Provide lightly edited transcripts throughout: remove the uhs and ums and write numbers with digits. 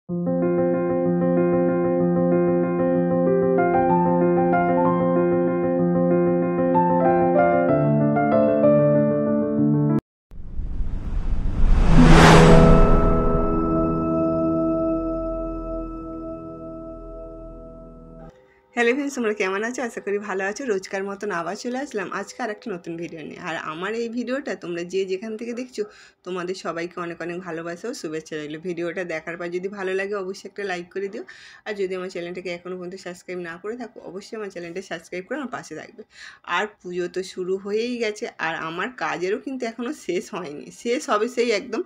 Hello friends, তোমরা কেমন আছো? আশা করি ভালো আছো। রোজকার মতন আবার চলে আসলাম আজকে আর একটা নতুন ভিডিও নিয়ে। আর আমার এই ভিডিওটা তোমরা যে যেখান থেকে দেখছো তোমাদের সবাইকে অনেক অনেক ভালোবাসা ও শুভেচ্ছা রইলো। ভিডিওটা দেখার পর যদি ভালো লাগে অবশ্যই একটা লাইক করে দিও। আর যদি আমার চ্যানেলটাকে এখনও পর্যন্ত সাবস্ক্রাইব না করে থাকো অবশ্যই আমার চ্যানেলটা সাবস্ক্রাইব করে আমার পাশে থাকবে। আর পুজো তো শুরু হয়েই গেছে, আর আমার কাজেরও কিন্তু এখনও শেষ হয়নি। শেষ হবে সেই একদম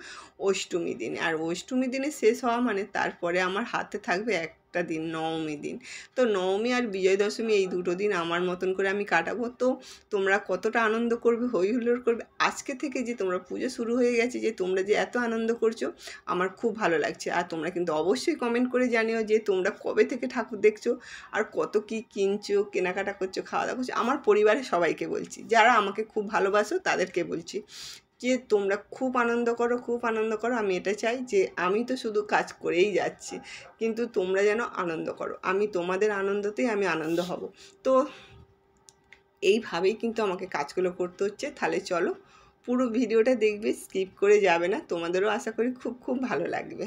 অষ্টমী দিনে। আর অষ্টমী দিনে শেষ হওয়া মানে তারপরে আমার হাতে থাকবে একটা দিন, নবমী দিন। তো নবমী আর বিজয় দশমী এই দুটো দিন আমার মতন করে আমি কাটাবো। তো তোমরা কতটা আনন্দ করবে, হই হুল্লোড় করবে। আজকে থেকে যে তোমরা পুজো শুরু হয়ে গেছে, যে তোমরা যে এত আনন্দ করছো আমার খুব ভালো লাগছে। আর তোমরা কিন্তু অবশ্যই কমেন্ট করে জানিও যে তোমরা কবে থেকে ঠাকুর দেখছো আর কত কি কিনছো, কেনাকাটা করছো, খাওয়া দাওয়া করছো। আমার পরিবারের সবাইকে বলছি, যারা আমাকে খুব ভালোবাসো তাদেরকে বলছি যে তোমরা খুব আনন্দ করো, খুব আনন্দ করো। আমি এটা চাই যে আমি তো শুধু কাজ করেই যাচ্ছি, কিন্তু তোমরা যেন আনন্দ করো। আমি তোমাদের আনন্দতেই আমি আনন্দ হব। তো এইভাবেই কিন্তু আমাকে কাজগুলো করতে হচ্ছে। তাহলে চলো পুরো ভিডিওটা দেখবে, স্কিপ করে যাবে না। তোমাদেরও আশা করি খুব খুব ভালো লাগবে।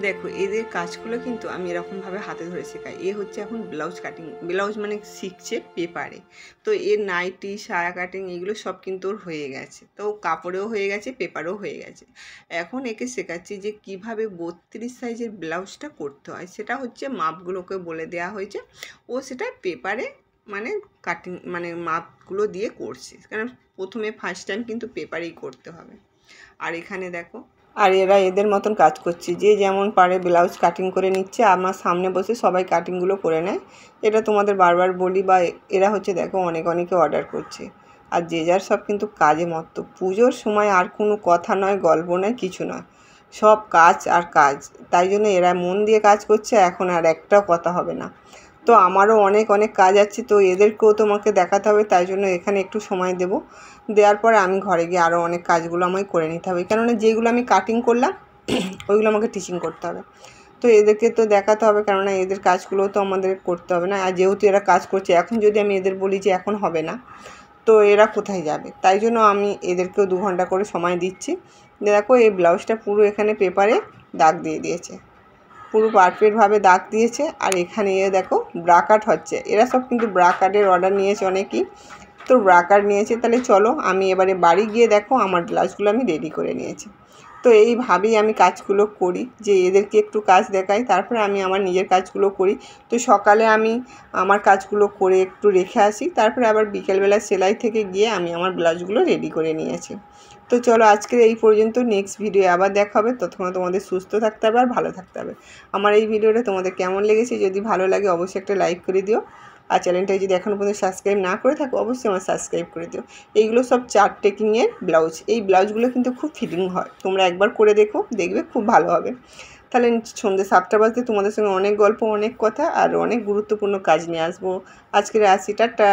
দেখো এদের কাজগুলো কিন্তু আমি এরকমভাবে হাতে ধরে শেখাই। এ হচ্ছে এখন ব্লাউজ কাটিং, ব্লাউজ মানে শিখছে পেপারে। তো এর নাইটি, সায়া কাটিং এগুলো সব কিন্তু ওর হয়ে গেছে, তো কাপড়েও হয়ে গেছে, পেপারেও হয়ে গেছে। এখন একে শেখাচ্ছি যে কিভাবে 32 সাইজের ব্লাউজটা করতে হয়। সেটা হচ্ছে মাপগুলোকে বলে দেওয়া হয়েছে, ও সেটা পেপারে মানে কাটিং মানে মাপগুলো দিয়ে করছে, কারণ প্রথমে ফার্স্ট টাইম কিন্তু পেপারেই করতে হবে। আর এখানে দেখো, আর এরা এদের মতন কাজ করছে, যে যেমন পারে ব্লাউজ কাটিং করে নিচ্ছে, আমার সামনে বসে সবাই কাটিংগুলো করে নেয়। এটা তোমাদের বারবার বলি, বা এরা হচ্ছে দেখো অনেকে অর্ডার করছে, আর যে যার সব কিন্তু কাজে মত্ত। পুজোর সময় আর কোনো কথা নয়, গল্প নয়, কিছু নয়, সব কাজ আর কাজ। তাই জন্য এরা মন দিয়ে কাজ করছে, এখন আর একটাও কথা হবে না। তো আমারও অনেক কাজ আছে, তো এদেরকেও তোমাকে দেখাতে হবে, তাই জন্য এখানে একটু সময় দেব। দেওয়ার পরে আমি ঘরে গিয়ে আরও অনেক কাজগুলো আমায় করে নিতে হবে, কেননা যেগুলো আমি কাটিং করলাম ওইগুলো আমাকে টিচিং করতে হবে। তো এদেরকে তো দেখাতে হবে, কেননা এদের কাজগুলোও তো আমাদের করতে হবে না। আর যেহেতু এরা কাজ করছে, এখন যদি আমি এদের বলি যে এখন হবে না, তো এরা কোথায় যাবে? তাই জন্য আমি এদেরকেও 2 ঘন্টা করে সময় দিচ্ছি। দেখো এই ব্লাউজটা পুরো এখানে পেপারে দাগ দিয়ে দিয়েছে, পুরো পারফেক্টভাবে দাগ দিয়েছে। আর এখানে দেখো ব্রাকাট হচ্ছে, এরা সব কিন্তু ব্রাকাটের অর্ডার নিয়েছে অনেকেই, তো ব্রাকাট নিয়েছে। তাহলে চলো আমি এবারে বাড়ি গিয়ে দেখো আমার ব্লাউজগুলো আমি রেডি করে নিয়েছি। তো এইভাবেই আমি কাজগুলো করি, যে এদেরকে একটু কাজ দেখাই, তারপরে আমি আমার নিজের কাজগুলো করি। তো সকালে আমি আমার কাজগুলো করে একটু রেখে আসি, তারপরে আবার বিকেলবেলা সেলাই থেকে গিয়ে আমি আমার ব্লাউজগুলো রেডি করে নিয়েছি। তো চলো আজকের এই পর্যন্ত, নেক্সট ভিডিও আবার দেখা হবে। ততক্ষণ তোমাদের সুস্থ থাকতে হবে আর ভালো থাকতে হবে। আমার এই ভিডিওটা তোমাদের কেমন লেগেছে, যদি ভালো লাগে অবশ্যই একটা লাইক করে দিও, আর চ্যানেলটাকে যদি এখনও পর্যন্ত সাবস্ক্রাইব না করে থাকো অবশ্যই আমার সাবস্ক্রাইব করে দিও। এইগুলো সব চার্ট টেকিংয়ের ব্লাউজ, এই ব্লাউজগুলো কিন্তু খুব ফিটিং হয়, তোমরা একবার করে দেখো, দেখবে খুব ভালো হবে। তাহলে সন্ধ্যে 7টা বাজতে তোমাদের সঙ্গে অনেক গল্প, অনেক কথা আর অনেক গুরুত্বপূর্ণ কাজ নিয়ে আসবো। আজকের আসি, টাটা।